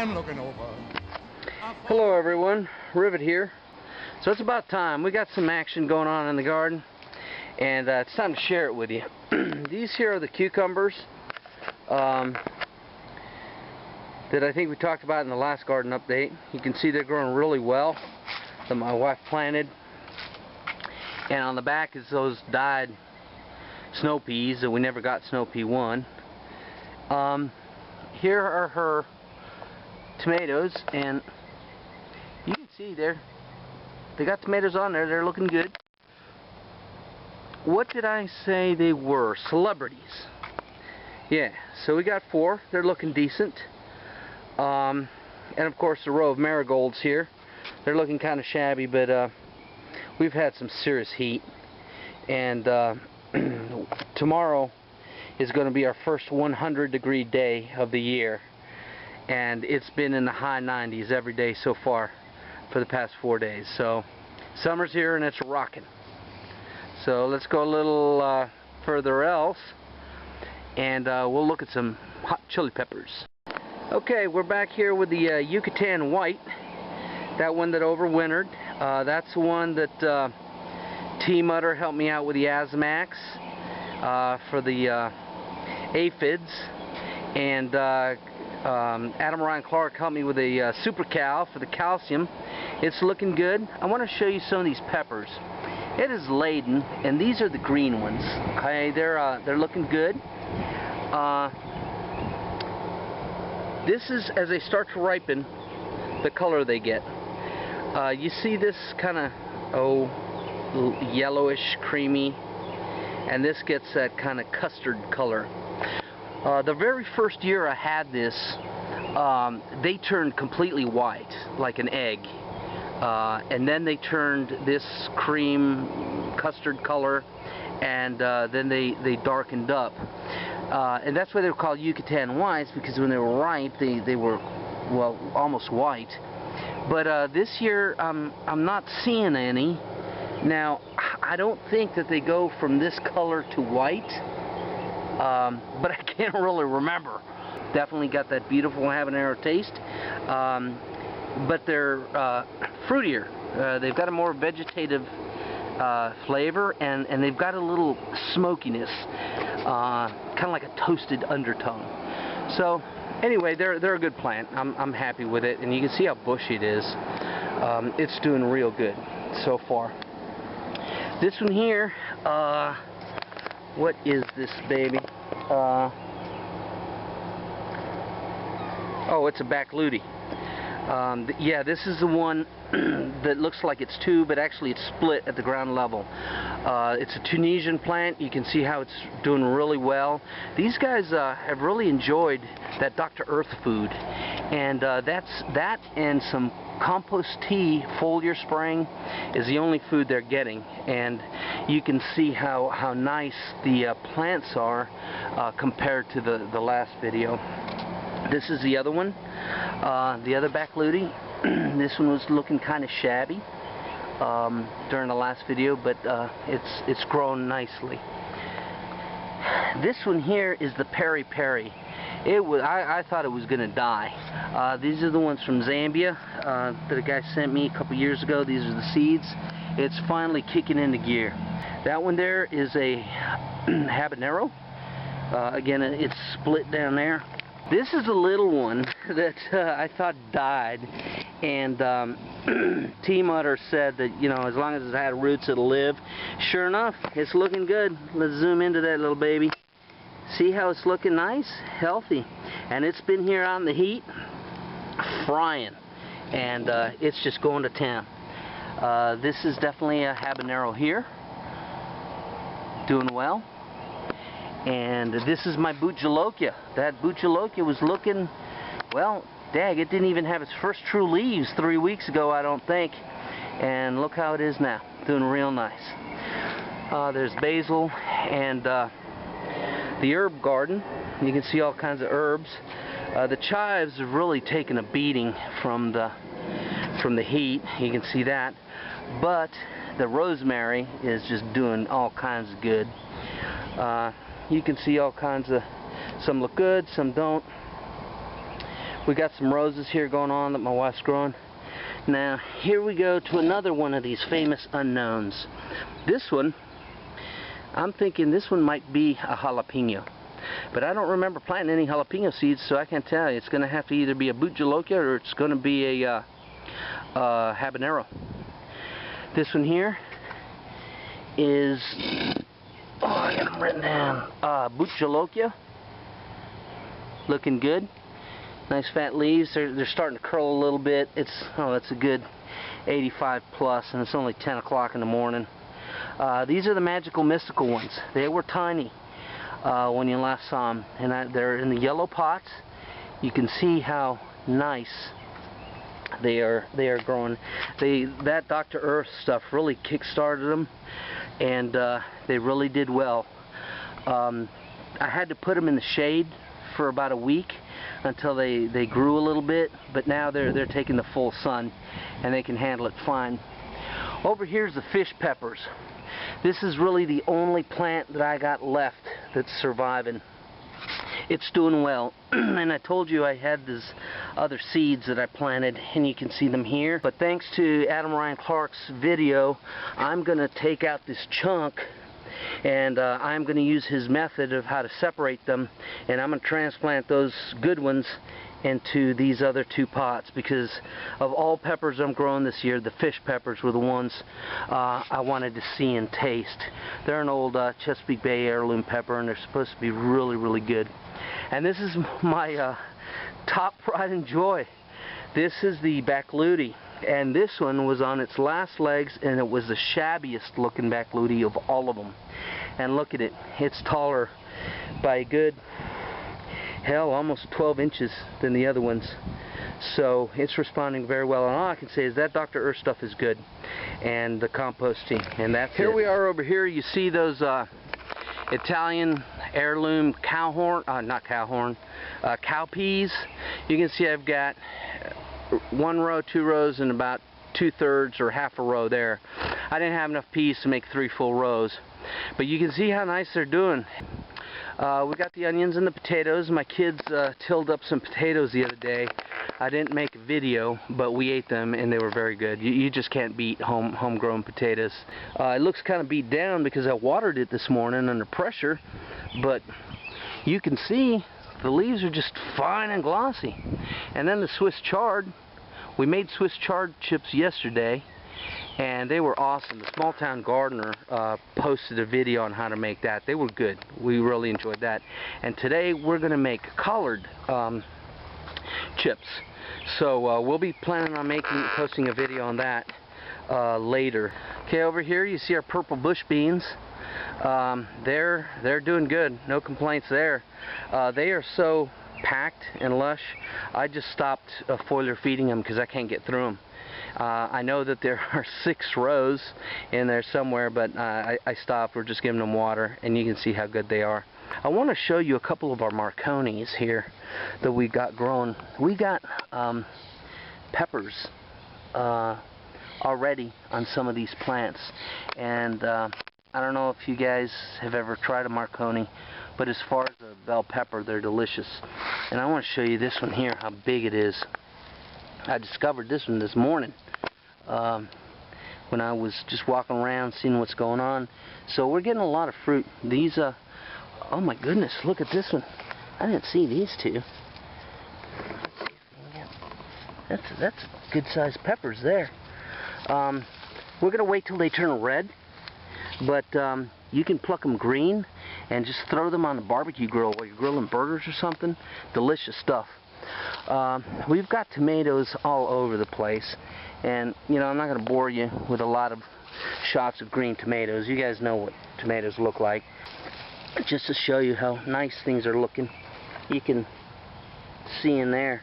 man looking over. Hello everyone, Rivet here. So it's about time. We got some action going on in the garden, and it's time to share it with you. These here are the cucumbers that I think we talked about in the last garden update. You can see they're growing really well, that my wife planted. And on the back is those dyed snow peas that we never got snow pea 1. Here are her tomatoes, and you can see they got tomatoes on there. They're looking good. What did I say they were? Celebrities. Yeah, so we got 4. They're looking decent. And of course the row of marigolds here. They're looking kind of shabby, but we've had some serious heat. And tomorrow is going to be our first 100-degree day of the year. And it's been in the high 90s every day so far for the past 4 days. So summer's here and it's rocking. So let's go a little further else, and we'll look at some hot chili peppers. Okay, we're back here with the Yucatan White, that one that overwintered. That's the one that T. Mutter helped me out with the Azamax for the aphids, and Adam Ryan Clark helped me with a Super Cal for the calcium. It's looking good. I want to show you some of these peppers. It is laden, and these are the green ones. Okay, they're looking good. This is, as they start to ripen, the color they get. You see this kind of yellowish, creamy, and this gets that kind of custard color. The very first year I had this, they turned completely white, like an egg. And then they turned this cream custard color, and then they darkened up. And that's why they were called Yucatan Whites, because when they were ripe, they were, well, almost white. But this year, I'm not seeing any. Now, I don't think that they go from this color to white. But I can't really remember. Definitely got that beautiful habanero taste, but they're fruitier. They've got a more vegetative flavor, and they've got a little smokiness, kind of like a toasted undertone. So anyway, they're a good plant. I'm happy with it, and you can see how bushy it is. It's doing real good so far. This one here, what is this baby? Oh, it's a backluti. Yeah, this is the one that looks like it's 2, but actually it's split at the ground level. It's a Tunisian plant. You can see how it's doing really well. These guys have really enjoyed that Dr. Earth food, and that and some compost tea foliar spraying is the only food they're getting. And you can see how nice the plants are compared to the last video. This is the other one, the other backluti. This one was looking kind of shabby during the last video, but it's grown nicely. This one here is the Peri Peri. I thought it was going to die. These are the ones from Zambia that a guy sent me a couple years ago. These are the seeds. It's finally kicking into gear. That one there is a Habanero. Again, it's split down there. This is a little one that I thought died, and T. Mutter said that, you know, as long as it had roots, it'll live. Sure enough, it's looking good. Let's zoom into that little baby. See how it's looking nice, healthy, and it's been here out in the heat, frying, and it's just going to town. This is definitely a habanero here, doing well. And this is my Bujalokia. That Bujalokia was looking, well, dag, it didn't even have its first true leaves 3 weeks ago, I don't think. And look how it is now, doing real nice. There's basil and the herb garden. You can see all kinds of herbs. The chives have really taken a beating from the heat. You can see that. But the rosemary is just doing all kinds of good. You can see all kinds of, some look good, some don't. We got some roses here going on that my wife's growing. Now, here we go to another one of these famous unknowns. This one, I'm thinking this one might be a jalapeno. But I don't remember planting any jalapeno seeds, so I can't tell you. It's going to have to either be a boot jalapeño or it's going to be a habanero. This one here is, oh, I got them written down. Boot jalapeño. Looking good. Nice fat leaves. They're starting to curl a little bit. It's a good 85 plus, and it's only 10 o'clock in the morning. These are the magical mystical ones. They were tiny when you last saw them, and they're in the yellow pots. You can see how nice they are growing. That Dr. Earth stuff really kick-started them, and they really did well. I had to put them in the shade for about a week until they grew a little bit, but now they're taking the full sun and they can handle it fine. Over here's the fish peppers. This is really the only plant that I got left that's surviving. It's doing well, and I told you I had these other seeds that I planted, and you can see them here. But thanks to Adam Ryan Clark's video, I'm going to take out this chunk, and I'm going to use his method of how to separate them, and I'm going to transplant those good ones into these other two pots, because of all peppers I'm growing this year, the fish peppers were the ones I wanted to see and taste. They're an old Chesapeake Bay heirloom pepper, and they're supposed to be really, really good. And this is my top pride and joy. This is the Bacluti, and this one was on its last legs, and it was the shabbiest looking Bacluti of all of them. And look at it, it's taller by a good, hell, almost 12 inches than the other ones. So it's responding very well, and all I can say is that Dr. Earth stuff is good, and the composting, and that's it. Here we are over here. You see those Italian heirloom cow peas. You can see I've got one row, two rows, and about 2/3 or half a row there. I didn't have enough peas to make 3 full rows, but you can see how nice they're doing. We got the onions and the potatoes. My kids tilled up some potatoes the other day. I didn't make a video, but we ate them and they were very good. You just can't beat homegrown potatoes. It looks kind of beat down because I watered it this morning under pressure, but you can see the leaves are just fine and glossy. And then the Swiss chard. We made Swiss chard chips yesterday, and they were awesome. The Small Town Gardener posted a video on how to make that. They were good. We really enjoyed that. And today we're going to make collard chips. So we'll be planning on posting a video on that later. Okay, over here you see our purple bush beans. They're doing good. No complaints there. They are so packed and lush. I just stopped foliar feeding them because I can't get through them. I know that there are 6 rows in there somewhere, but I stopped. We're just giving them water, and you can see how good they are. I want to show you a couple of our Marconis here that we got growing. We got peppers already on some of these plants, and I don't know if you guys have ever tried a Marconi, but as far as a bell pepper, they're delicious. And I want to show you this one here, how big it is. I discovered this one this morning when I was just walking around seeing what's going on. So we're getting a lot of fruit. These, oh my goodness, look at this one. I didn't see these two. That's good sized peppers there. We're going to wait till they turn red, but you can pluck them green and just throw them on the barbecue grill while you're grilling burgers or something. Delicious stuff. We've got tomatoes all over the place, and you know, I'm not going to bore you with a lot of shots of green tomatoes. You guys know what tomatoes look like. Just to show you how nice things are looking, you can see in there.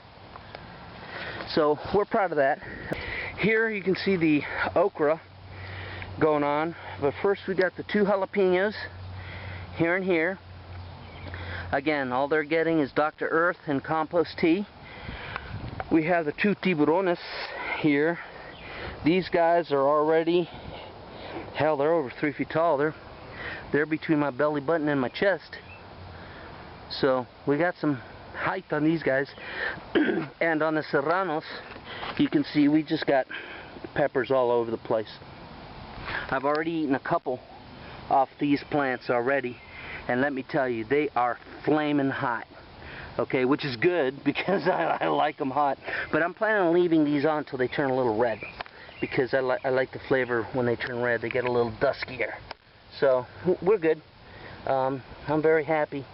So we're proud of that. Here you can see the okra going on, but first we got the 2 jalapenos here and here. Again, all they're getting is Dr. Earth and compost tea. We have the 2 tiburones here. These guys are already, hell, they're over 3 feet tall. They're between my belly button and my chest. So we got some height on these guys. And on the serranos, you can see we just got peppers all over the place. I've already eaten a couple off these plants already, and let me tell you, they are flaming hot. Okay, which is good because I like them hot. But I'm planning on leaving these on until they turn a little red, because I like the flavor when they turn red. They get a little duskier. So we're good. I'm very happy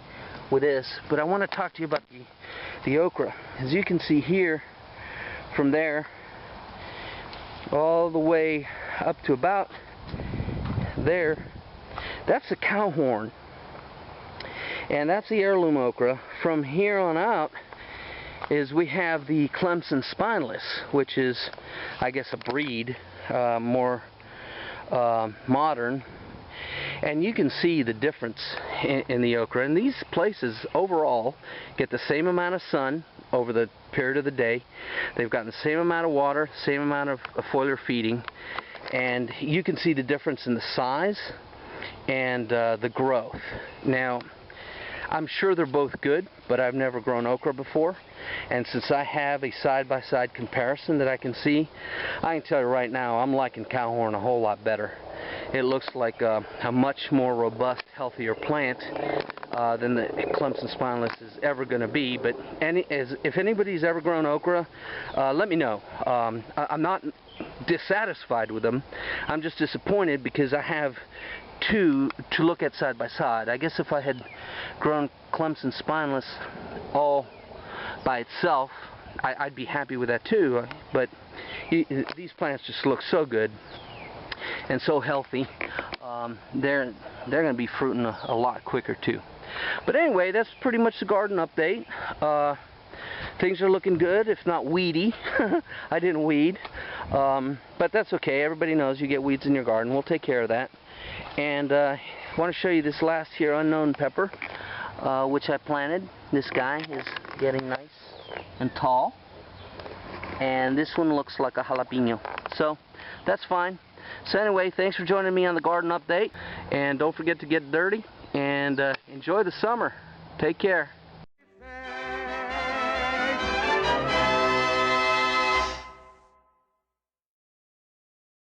with this. But I want to talk to you about the okra. As you can see here, from there all the way up to about there, that's a cow horn. And that's the heirloom okra. From here on out is we have the Clemson spineless, which is, I guess, a breed, more modern. And you can see the difference in the okra. And these places overall get the same amount of sun over the period of the day. They've gotten the same amount of water, same amount of foliar feeding. And you can see the difference in the size and the growth. Now, I'm sure they're both good, but I've never grown okra before. And since I have a side-by-side comparison that I can see, I can tell you right now, I'm liking cowhorn a whole lot better. It looks like a much more robust, healthier plant than the Clemson spineless is ever going to be. But if anybody's ever grown okra, let me know. I'm not dissatisfied with them. I'm just disappointed because I have two to look at side by side. I guess if I had grown Clemson spineless all by itself, I'd be happy with that too. But these plants just look so good and so healthy. They're going to be fruiting a lot quicker too. But anyway, that's pretty much the garden update. Things are looking good, if not weedy. I didn't weed, but that's okay. Everybody knows you get weeds in your garden. We'll take care of that. And I want to show you this last here unknown pepper, which I planted. This guy is getting nice and tall, and this one looks like a jalapeno, so that's fine. So anyway, thanks for joining me on the garden update, and don't forget to get dirty and enjoy the summer. Take care.